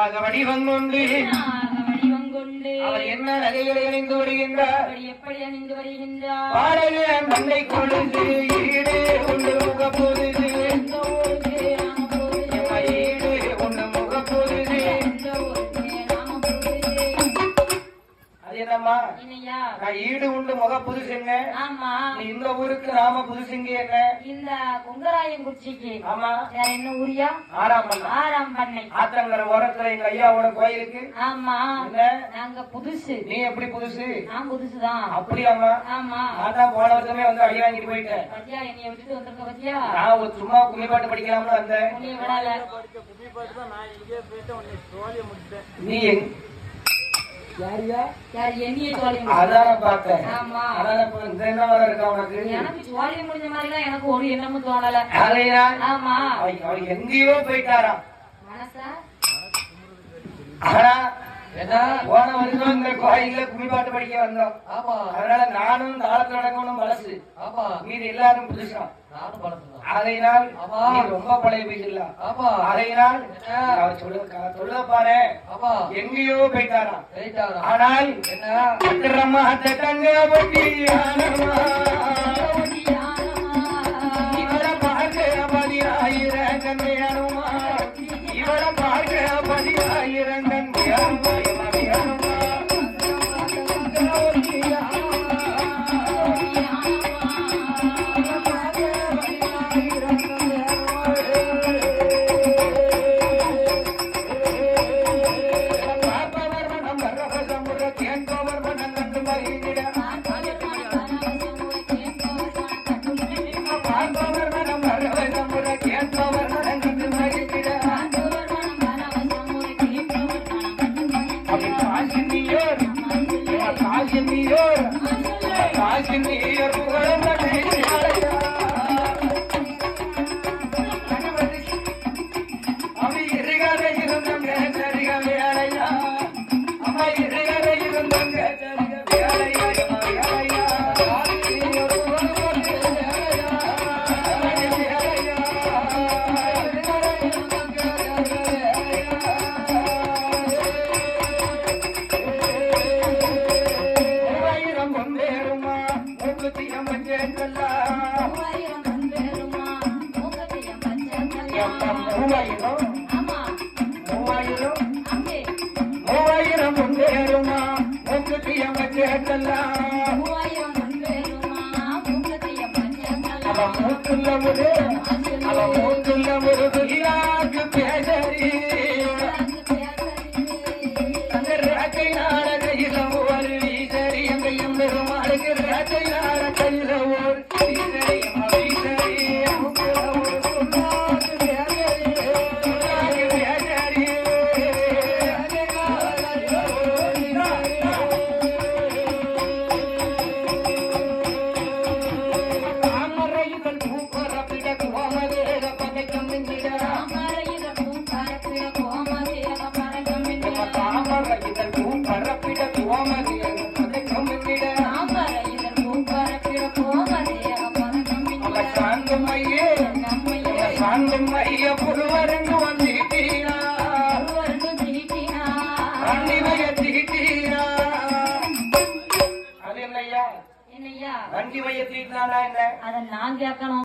நாக வடிவம் கொண்டு அவர் என்ன நகைகளை அணிந்து வருகின்றார்? எப்படி அணிந்து வருகின்றார்? பாடலே மண்ணை கொழுந்து ஈடு உண்டு முகப்பொழுது ஈடு உண்டு முகப்பொழுது. அது என்னம்மா? நான் ஈடு உண்டு முக புதுசு என்ன? இந்த ஊருக்கு நாம புதுசுங்க என்ன? இந்த குங்கராயம் குச்சிக்கு. ஆமா. என்ன ஊரியா? ஆறாம் பண்ணை. ஆறாம் பண்ணை. ஆத்தங்கர ஓரத்துல எங்க ஐயாவோட கோயிலுக்கு. ஆமா. என்ன? நாங்க புதுசு. நீ எப்படி புதுசு? நான் புதுசுதான். அப்படியாமா? ஆமா. நான் போன வருஷமே வந்து அடி வாங்கிட்டு போயிட்டேன். பத்தியா என்னைய விட்டுட்டு வந்திருக்க பத்தியா? நான் ஒரு சும்மா கும்மி பாட்டு படிக்கலாம்னு வந்தேன். நீ அதான பார்த்தேன். எனக்கு ஒரு எண்ணமும் தோணல. எங்கேயோ போயிட்டாராம். ஆனா போன வருஷம் இந்த கோயில்ல கும்மிப்பாட்டு படிக்க வந்தோம். அதனால நானும் தாளத்துல நடக்கணும் பழசு. மீது எல்லாரும் புதுசா. அதையினால் ரொம்ப பழைய போயிடலாம். அதையினால் அவர் சொல்ல பாரு எங்கேயோ போயிட்டாராம். ஆனால் தங்க இவரை பார்க்க 10,000 கண்ணையானுமா இவரை பார்க்க 10,000 கண்ணையானுமா வண்டி மைய தீட்டினா என்ன? அதை நான் கேட்கணும்.